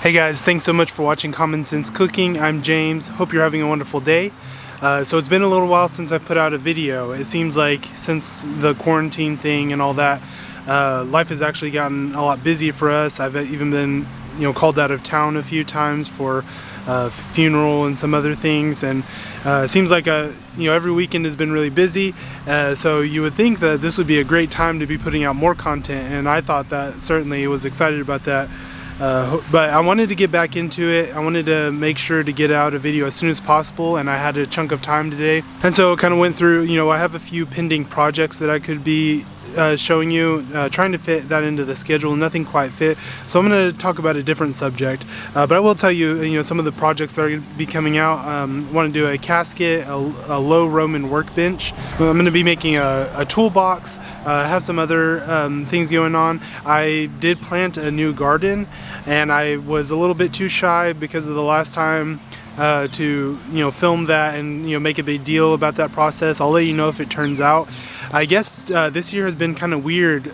Hey guys, thanks so much for watching Common Sense Cooking. I'm James. Hope you're having a wonderful day. So it's been a little while since I put out a video. It seems like since the quarantine thing and all that, life has actually gotten a lot busier for us. I've even been, called out of town a few times for funeral and some other things, and it seems like every weekend has been really busy. So you would think that this would be a great time to be putting out more content, and I thought that certainly was excited about that. But I wanted to get back into it. I wanted to make sure to get out a video as soon as possible, and I had a chunk of time today. And so kind of went through, I have a few pending projects that I could be showing you, trying to fit that into the schedule. Nothing quite fit, so I'm going to talk about a different subject, but I will tell you, some of the projects that are going to be coming out. I want to do a casket, a low Roman workbench. I'm going to be making a toolbox. Have some other things going on. I did plant a new garden, and I was a little bit too shy because of the last time to film that and make a big deal about that process. I'll let you know if it turns out. I guess this year has been kind of weird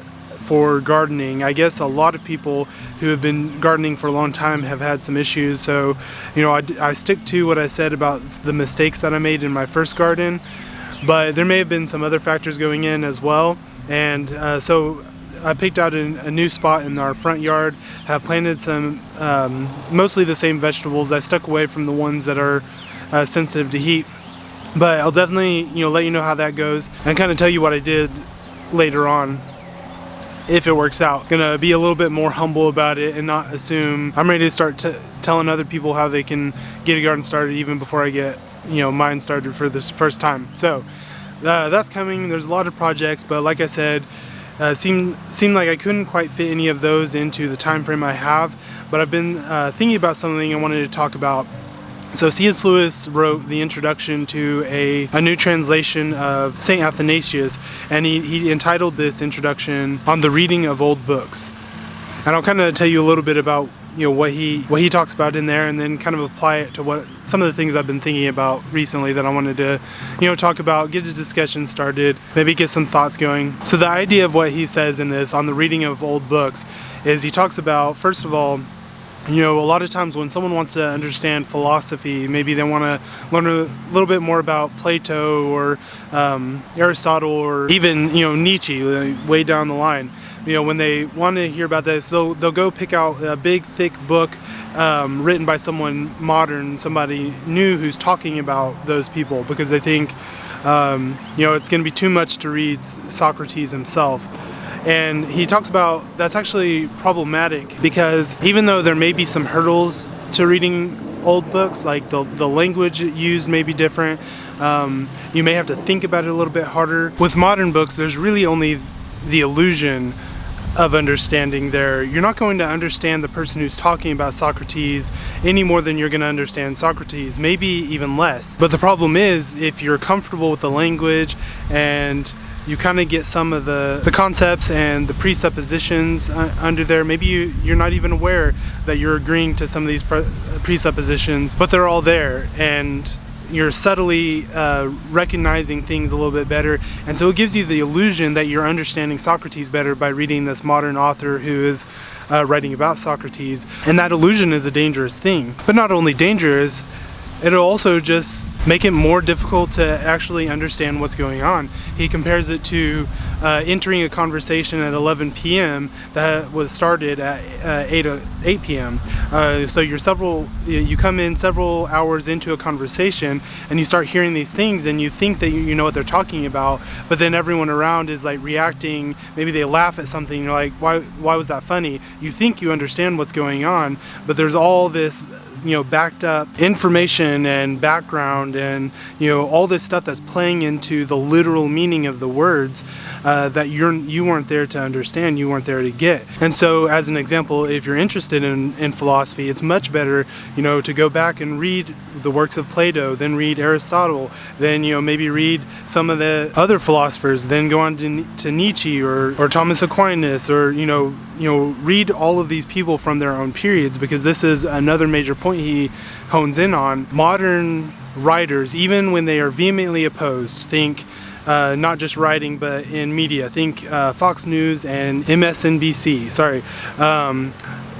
for gardening. I guess a lot of people who have been gardening for a long time have had some issues. So I stick to what I said about the mistakes that I made in my first garden, but there may have been some other factors going in as well. And so I picked out a new spot in our front yard, have planted some mostly the same vegetables. I stuck away from the ones that are sensitive to heat, but I'll definitely let you know how that goes and kind of tell you what I did later on if it works out. Gonna be a little bit more humble about it and not assume. I'm ready to start telling other people how they can get a garden started even before I get mine started for this first time. So that's coming. There's a lot of projects, but like I said, seemed like I couldn't quite fit any of those into the time frame I have. But I've been thinking about something I wanted to talk about. So C.S. Lewis wrote the introduction to a new translation of St. Athanasius, and he entitled this introduction "On the Reading of Old Books." And I'll kind of tell you a little bit about what he talks about in there, and then kind of apply it to some of the things I've been thinking about recently that I wanted to talk about, get a discussion started, maybe get some thoughts going. So the idea of what he says in this "On the Reading of Old Books" is he talks about, first of all, a lot of times when someone wants to understand philosophy, maybe they want to learn a little bit more about Plato or Aristotle or even Nietzsche way down the line. When they want to hear about this, they'll go pick out a big thick book written by someone modern, somebody new who's talking about those people, because they think it's going to be too much to read Socrates himself. And he talks about that's actually problematic, because even though there may be some hurdles to reading old books, like the language used may be different, you may have to think about it a little bit harder. With modern books, there's really only the illusion of understanding there. You're not going to understand the person who's talking about Socrates any more than you're going to understand Socrates, maybe even less. But the problem is, if you're comfortable with the language and you kind of get some of the concepts and the presuppositions under there, maybe you're not even aware that you're agreeing to some of these presuppositions, but they're all there, and you're subtly recognizing things a little bit better. And so it gives you the illusion that you're understanding Socrates better by reading this modern author who is writing about Socrates. And that illusion is a dangerous thing. But not only dangerous, it'll also just make it more difficult to actually understand what's going on. He compares it to entering a conversation at 11 p.m. that was started at 8 p.m. So you come in several hours into a conversation, and you start hearing these things, and you think that you know what they're talking about, but then everyone around is like reacting. Maybe they laugh at something. You're like, why was that funny? You think you understand what's going on, but there's all this backed up information and background and all this stuff that's playing into the literal meaning of the words that you weren't there to understand, you weren't there to get. And so, as an example, if you're interested in philosophy, it's much better to go back and read the works of Plato, then read Aristotle, then maybe read some of the other philosophers, then go on to Nietzsche or Thomas Aquinas, or read all of these people from their own periods, because this is another major point he hones in on. Modern writers, even when they are vehemently opposed, think not just writing but in media, think Fox News and MSNBC,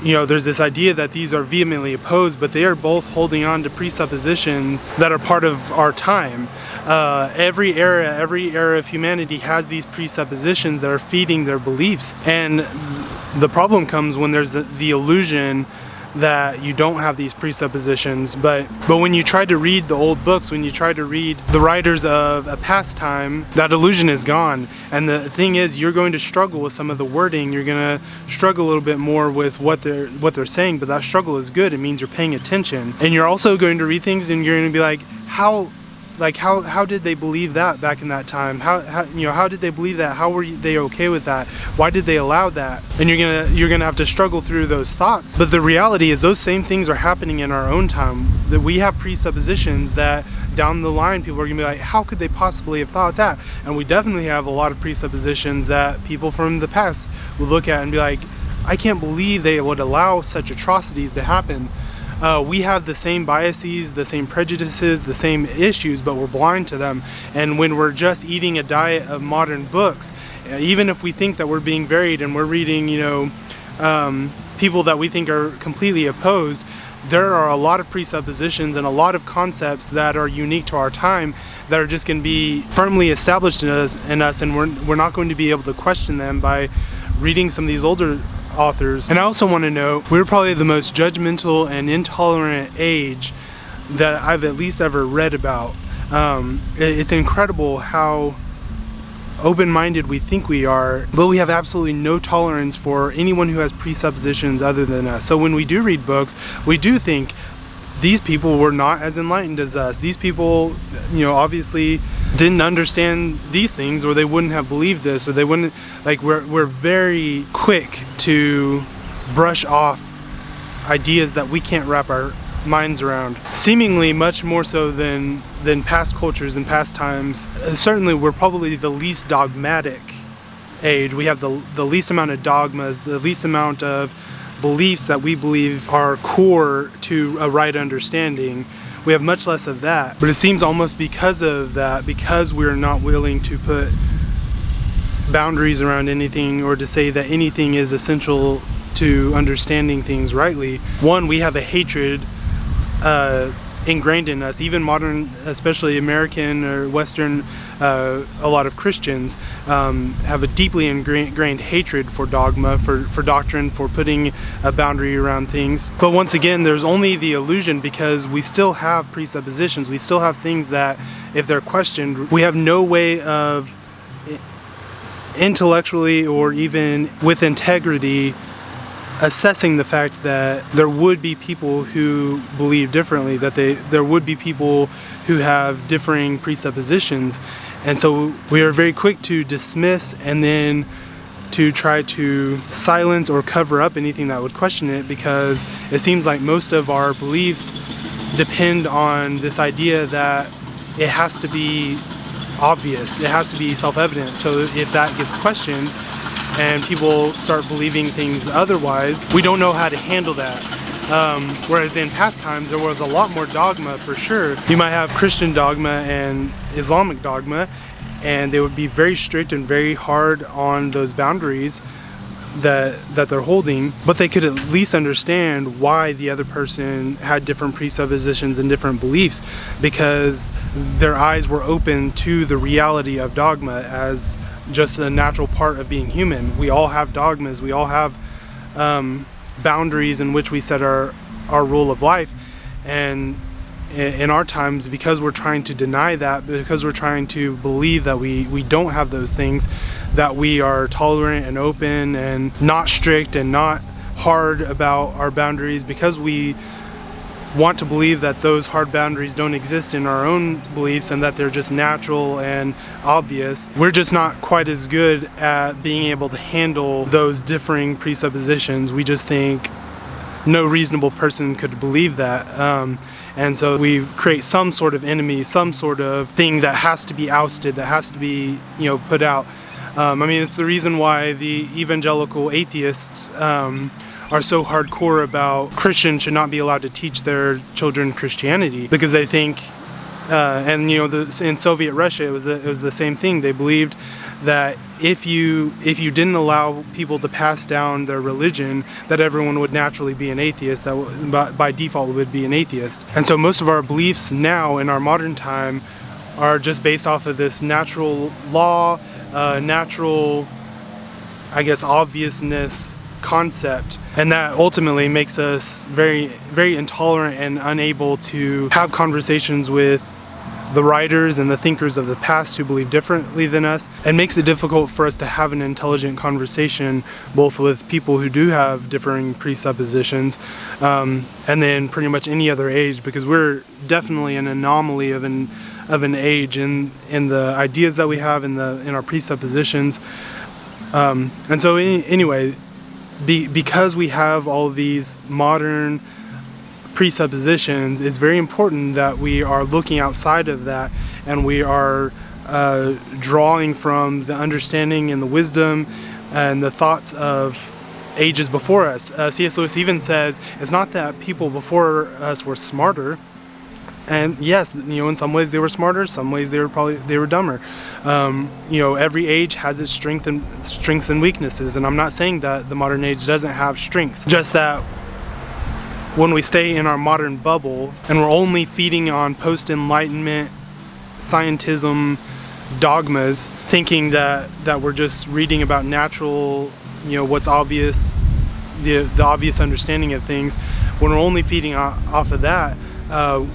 there's this idea that these are vehemently opposed, but they are both holding on to presuppositions that are part of our time. Every era of humanity has these presuppositions that are feeding their beliefs, and the problem comes when there's the illusion that you don't have these presuppositions. But when you try to read the old books, when you try to read the writers of a past time, that illusion is gone. And the thing is, you're going to struggle with some of the wording. You're going to struggle a little bit more with what they're saying, but that struggle is good. It means you're paying attention. And you're also going to read things and you're going to be like, how did they believe that back in that time? How did they believe that? How were they okay with that? Why did they allow that? And you're gonna have to struggle through those thoughts. But the reality is, those same things are happening in our own time. That we have presuppositions that down the line people are gonna be like, how could they possibly have thought that? And we definitely have a lot of presuppositions that people from the past would look at and be like, I can't believe they would allow such atrocities to happen. We have the same biases, the same prejudices, the same issues, but we're blind to them. And when we're just eating a diet of modern books, even if we think that we're being varied and we're reading, people that we think are completely opposed, there are a lot of presuppositions and a lot of concepts that are unique to our time that are just going to be firmly established in us, and we're not going to be able to question them by reading some of these older authors. And I also want to note, we're probably the most judgmental and intolerant age that I've at least ever read about. It's incredible how open-minded we think we are, but we have absolutely no tolerance for anyone who has presuppositions other than us. So when we do read books, we do think these people were not as enlightened as us. These people, obviously didn't understand these things, or they wouldn't have believed this, or they wouldn't, we're very quick to brush off ideas that we can't wrap our minds around, seemingly much more so than past cultures and past times. Certainly we're probably the least dogmatic age. We have the least amount of dogmas, the least amount of beliefs that we believe are core to a right understanding. We have much less of that. But it seems almost because of that, because we're not willing to put boundaries around anything or to say that anything is essential to understanding things rightly. One, we have a hatred ingrained in us. Even modern, especially American or Western, a lot of Christians have a deeply ingrained hatred for dogma, for doctrine, for putting a boundary around things. But once again, there's only the illusion, because we still have presuppositions. We still have things that, if they're questioned, we have no way of intellectually or even with integrity assessing the fact that there would be people who believe differently, that there would be people who have differing presuppositions. And so we are very quick to dismiss and then to try to silence or cover up anything that would question it, because it seems like most of our beliefs depend on this idea that it has to be obvious, it has to be self-evident. So if that gets questioned and people start believing things otherwise, we don't know how to handle that. Whereas in past times there was a lot more dogma, for sure. You might have Christian dogma and Islamic dogma, and they would be very strict and very hard on those boundaries that they're holding, but they could at least understand why the other person had different presuppositions and different beliefs, because their eyes were open to the reality of dogma as just a natural part of being human. We all have dogmas, we all have boundaries in which we set our rule of life. And in our times, because we're trying to deny that, because we're trying to believe that we don't have those things, that we are tolerant and open and not strict and not hard about our boundaries, because we want to believe that those hard boundaries don't exist in our own beliefs and that they're just natural and obvious, we're just not quite as good at being able to handle those differing presuppositions. We just think no reasonable person could believe that. And so we create some sort of enemy, some sort of thing that has to be ousted, that has to be, put out. It's the reason why the evangelical atheists are so hardcore about Christians should not be allowed to teach their children Christianity, because they think And in Soviet Russia, it was the same thing. They believed that if you didn't allow people to pass down their religion, that everyone would naturally be an atheist, that by default would be an atheist. And so most of our beliefs now in our modern time are just based off of this natural law, natural, I guess, obviousness concept, and that ultimately makes us very, very intolerant and unable to have conversations with the writers and the thinkers of the past who believe differently than us, and makes it difficult for us to have an intelligent conversation both with people who do have differing presuppositions, and then pretty much any other age, because we're definitely an anomaly of an age in the ideas that we have in our presuppositions. And so anyway, because we have all of these modern presuppositions, it's very important that we are looking outside of that, and we are drawing from the understanding and the wisdom and the thoughts of ages before us. C.S. Lewis even says it's not that people before us were smarter, and yes, in some ways they were smarter, some ways they were dumber. Every age has its strengths and weaknesses, and I'm not saying that the modern age doesn't have strengths, just that when we stay in our modern bubble and we're only feeding on post-enlightenment scientism dogmas, thinking that we're just reading about natural, what's obvious, the obvious understanding of things, when we're only feeding off of that,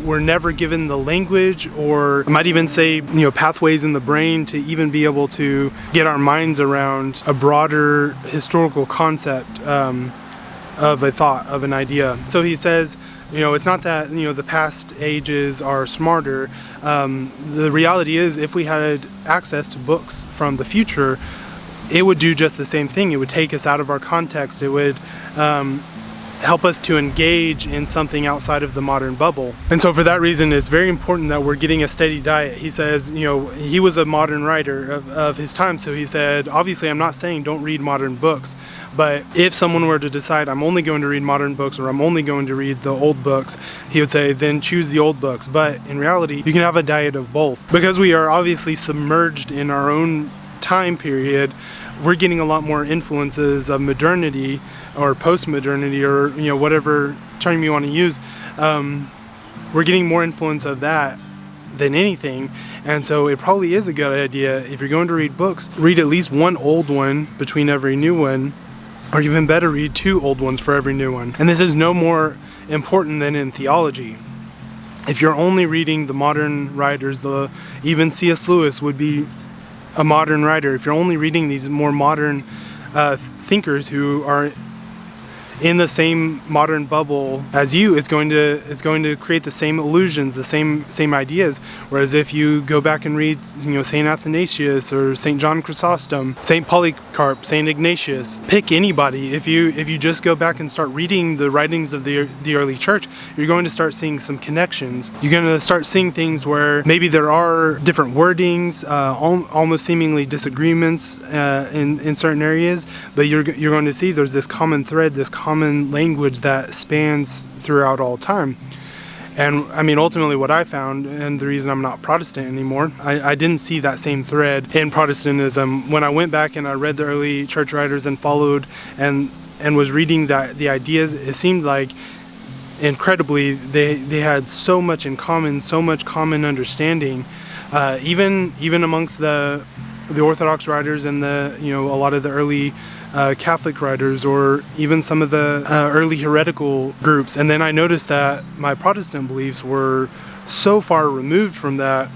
we're never given the language, or I might even say, pathways in the brain to even be able to get our minds around a broader historical concept of a thought, of an idea. So he says, it's not that, the past ages are smarter. The reality is, if we had access to books from the future, it would do just the same thing. It would take us out of our context. It would help us to engage in something outside of the modern bubble. And so for that reason, it's very important that we're getting a steady diet. He says, he was a modern writer of his time, so he said, obviously I'm not saying don't read modern books, but if someone were to decide I'm only going to read modern books, or I'm only going to read the old books, he would say, then choose the old books. But in reality, you can have a diet of both. Because we are obviously submerged in our own time period, we're getting a lot more influences of modernity, or post-modernity, or whatever term you want to use. We're getting more influence of that than anything, and so it probably is a good idea, if you're going to read books, read at least one old one between every new one, or even better, read 2 old ones for every new one. And this is no more important than in theology. If you're only reading the modern writers, even C.S. Lewis would be a modern writer. If you're only reading these more modern thinkers who are in the same modern bubble as you, it's going to create the same illusions, the same ideas. Whereas if you go back and read, Saint Athanasius or Saint John Chrysostom, Saint Polycarp, Saint Ignatius, pick anybody. If you just go back and start reading the writings of the early church, you're going to start seeing some connections. You're going to start seeing things where maybe there are different wordings, almost seemingly disagreements in certain areas, but you're going to see there's this common thread, this common language that spans throughout all time. And I mean, ultimately what I found, and the reason I'm not Protestant anymore, I didn't see that same thread in Protestantism. When I went back and I read the early church writers and followed and was reading the ideas, it seemed like incredibly they had so much in common, so much common understanding, even amongst the Orthodox writers and a lot of the early Catholic writers, or even some of the early heretical groups. And then I noticed that my Protestant beliefs were so far removed from that,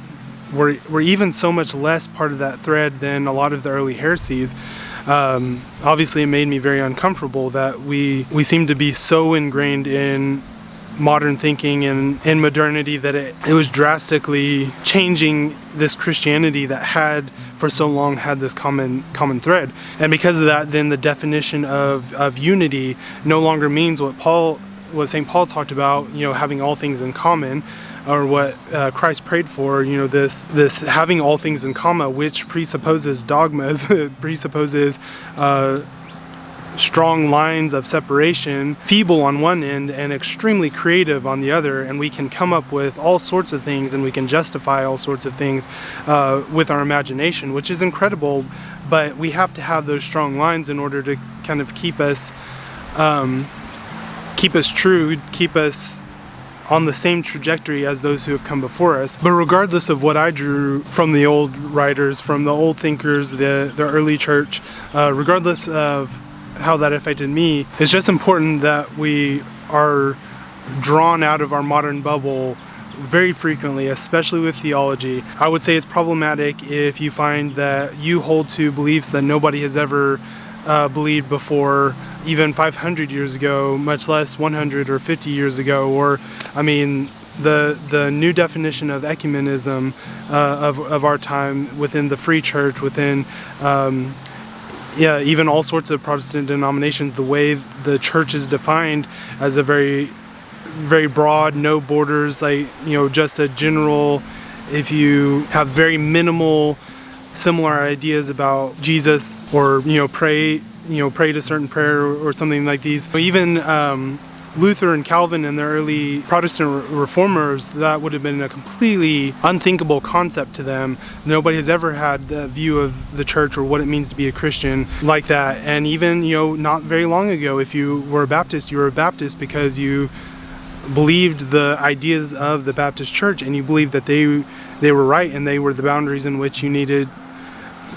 were even so much less part of that thread than a lot of the early heresies. Obviously it made me very uncomfortable that we seem to be so ingrained in modern thinking and in modernity that it was drastically changing this Christianity that had for so long had this common thread. And because of that, then the definition of unity no longer means what St. Paul talked about, having all things in common, or what Christ prayed for, this having all things in common, which presupposes dogmas, presupposes strong lines of separation, feeble on one end and extremely creative on the other, and we can come up with all sorts of things and we can justify all sorts of things with our imagination, which is incredible. But we have to have those strong lines in order to kind of keep us true, keep us on the same trajectory as those who have come before us. But regardless of what I drew from the old writers, from the old thinkers, the early church, regardless of how that affected me, it's just important that we are drawn out of our modern bubble very frequently, especially with theology. I would say it's problematic if you find that you hold to beliefs that nobody has ever believed before, even 500 years ago, much less 100 or 50 years ago. Or, I mean, the new definition of ecumenism of our time within the free church, within even all sorts of Protestant denominations, the way the church is defined as a very, very broad, no borders, like, just a general, if you have very minimal similar ideas about Jesus, or pray to certain prayer or something like these. Even Luther and Calvin and the early Protestant reformers, that would have been a completely unthinkable concept to them. Nobody has ever had the view of the church or what it means to be a Christian like that. And even not very long ago, if you were a Baptist, you were a Baptist because you believed the ideas of the Baptist church, and you believed that they were right and they were the boundaries in which you needed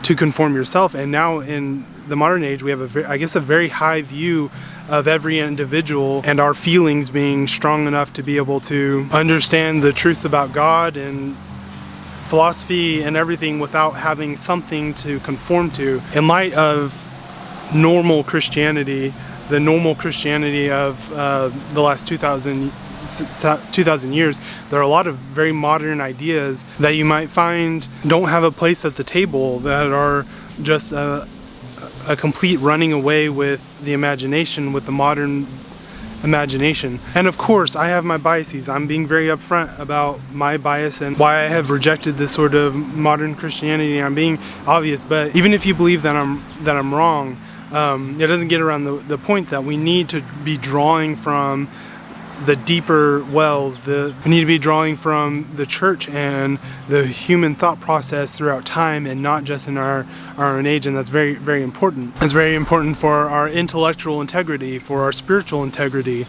to conform yourself. And now in the modern age, we have a very high view of every individual and our feelings being strong enough to be able to understand the truth about God and philosophy and everything without having something to conform to. In light of normal Christianity, the normal Christianity of the last 2,000 years, there are a lot of very modern ideas that you might find don't have a place at the table, that are just a complete running away with the imagination, with the modern imagination. And of course, I have my biases. I'm being very upfront about my bias and why I have rejected this sort of modern Christianity. I'm being obvious, but even if you believe that I'm wrong, it doesn't get around the point that we need to be drawing from the deeper wells. We need to be drawing from the church and the human thought process throughout time, and not just in our own age. And that's very, very important. It's very important for our intellectual integrity, for our spiritual integrity,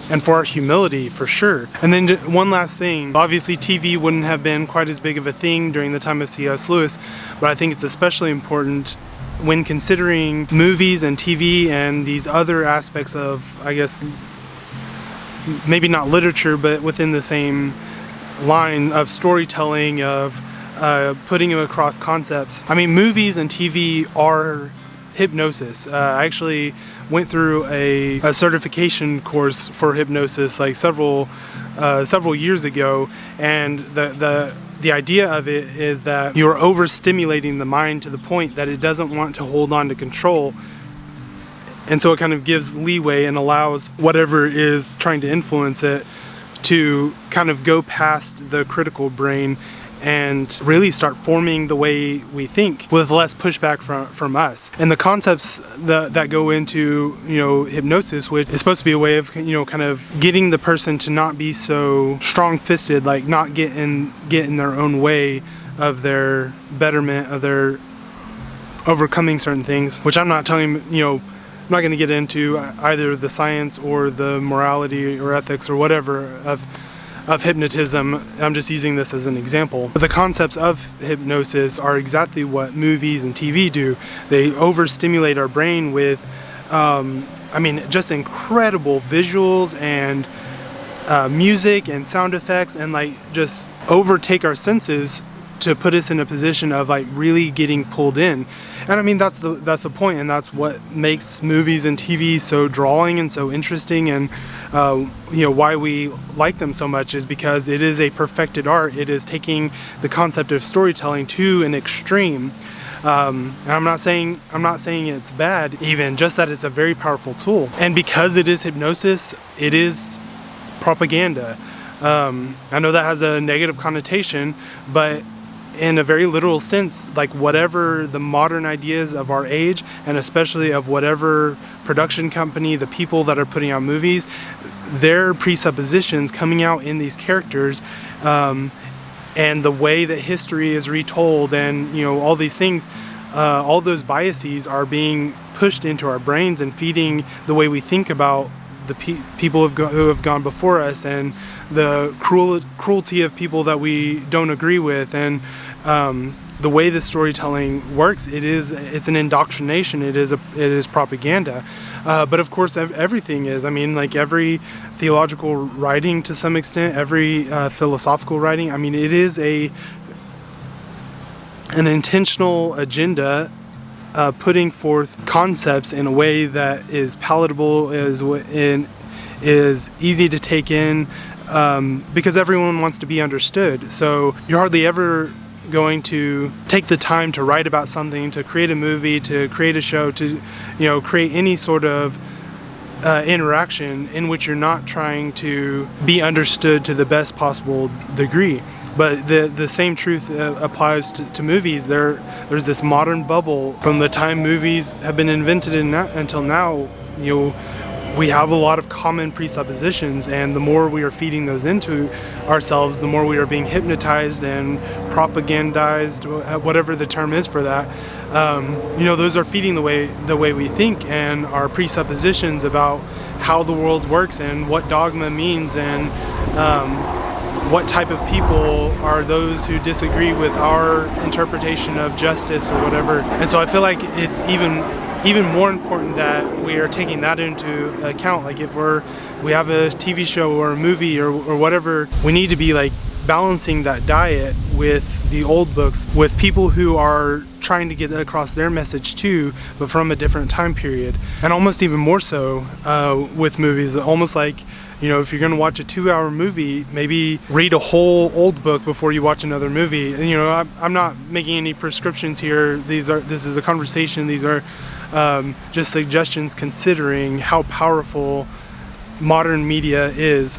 and for our humility, for sure. And then one last thing, obviously TV wouldn't have been quite as big of a thing during the time of C.S. Lewis, but I think it's especially important when considering movies and TV and these other aspects of, I guess, maybe not literature, but within the same line of storytelling, of putting them across concepts. I mean, movies and TV are hypnosis. I actually went through a certification course for hypnosis like several years ago, and the idea of it is that you're overstimulating the mind to the point that it doesn't want to hold on to control. And so it kind of gives leeway and allows whatever is trying to influence it to kind of go past the critical brain and really start forming the way we think with less pushback from us. And the concepts that go into hypnosis, which is supposed to be a way of kind of getting the person to not be so strong-fisted, like not get in their own way of their betterment, of their overcoming certain things, which I'm not telling I'm not going to get into either the science or the morality or ethics or whatever of hypnotism. I'm just using this as an example. But the concepts of hypnosis are exactly what movies and TV do. They overstimulate our brain with, just incredible visuals and music and sound effects, and just overtake our senses to put us in a position of really getting pulled in. And that's the point, and that's what makes movies and TV so drawing and so interesting, and why we like them so much is because it is a perfected art. It is taking the concept of storytelling to an extreme. And I'm not saying it's bad, even just that it's a very powerful tool. And because it is hypnosis, it is propaganda. I know that has a negative connotation, but in a very literal sense, like whatever the modern ideas of our age, and especially of whatever production company, the people that are putting out movies, their presuppositions coming out in these characters, and the way that history is retold, and all these things, all those biases are being pushed into our brains and feeding the way we think about the people who have gone before us, and the cruelty of people that we don't agree with, and the way the storytelling works. It's an indoctrination. It is propaganda. But of course, everything is. I mean, like every theological writing to some extent, every philosophical writing. I mean, it is an intentional agenda. Putting forth concepts in a way that is palatable, is easy to take in, because everyone wants to be understood. So you're hardly ever going to take the time to write about something, to create a movie, to create a show, to create any sort of interaction in which you're not trying to be understood to the best possible degree. But the same truth applies to movies. There's this modern bubble from the time movies have been invented until now. We have a lot of common presuppositions, and the more we are feeding those into ourselves, the more we are being hypnotized and propagandized, whatever the term is for that. Those are feeding the way we think, and our presuppositions about how the world works and what dogma means, and what type of people are those who disagree with our interpretation of justice or whatever. And so I feel like it's even more important that we are taking that into account. Like if we have a TV show or a movie or whatever, we need to be like balancing that diet with the old books, with people who are trying to get across their message too, but from a different time period. And almost even more so with movies, almost like, if you're going to watch a 2-hour movie, maybe read a whole old book before you watch another movie. And, I'm not making any prescriptions here. This is a conversation. These are just suggestions considering how powerful modern media is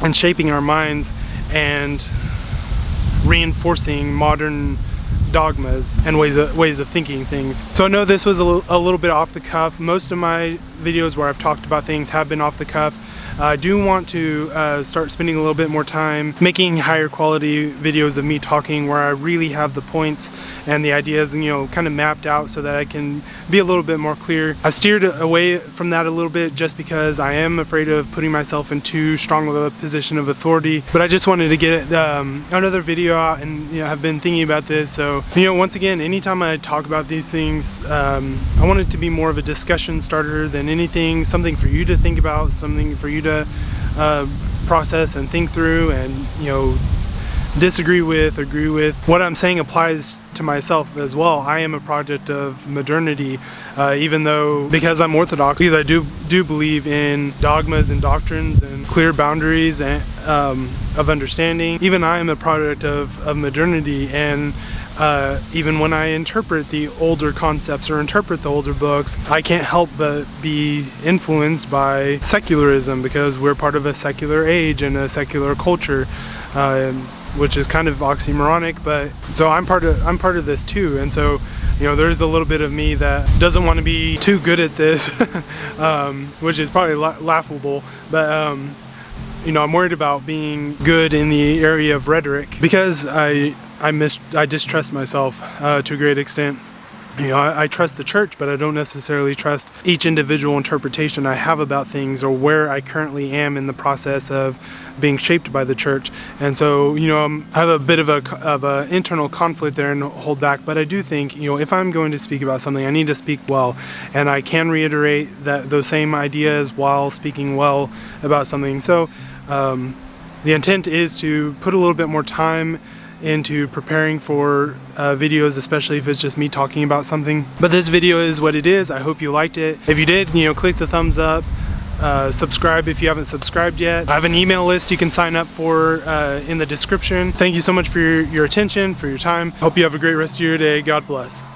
in shaping our minds and reinforcing modern dogmas and ways of thinking things. So I know this was a little bit off the cuff. Most of my videos where I've talked about things have been off the cuff. I do want to start spending a little bit more time making higher quality videos of me talking, where I really have the points and the ideas, kind of mapped out so that I can be a little bit more clear. I steered away from that a little bit just because I am afraid of putting myself in too strong of a position of authority. But I just wanted to get another video out, and have been thinking about this. So once again, anytime I talk about these things, I want it to be more of a discussion starter than anything, something for you to think about, something for you to process and think through, and disagree with, agree with. What I'm saying applies to myself as well. I am a product of modernity, even though, because I'm Orthodox, I do believe in dogmas and doctrines and clear boundaries and of understanding. Even I am a product of modernity, and even when I interpret the older concepts or interpret the older books, I can't help but be influenced by secularism, because we're part of a secular age and a secular culture, which is kind of oxymoronic. But so I'm part of this too, and so there's a little bit of me that doesn't want to be too good at this, which is probably laughable. But I'm worried about being good in the area of rhetoric, because I distrust myself to a great extent. I trust the church, but I don't necessarily trust each individual interpretation I have about things, or where I currently am in the process of being shaped by the church. And so, I have a bit of a internal conflict there and hold back. But I do think, if I'm going to speak about something, I need to speak well, and I can reiterate those same ideas while speaking well about something. So, the intent is to put a little bit more time into preparing for videos, especially if it's just me talking about something. But this video is what it is. I hope you liked it. If you did, click the thumbs up, subscribe if you haven't subscribed yet. I have an email list you can sign up for in the description. Thank you so much for your attention, for your time. Hope you have a great rest of your day. God bless.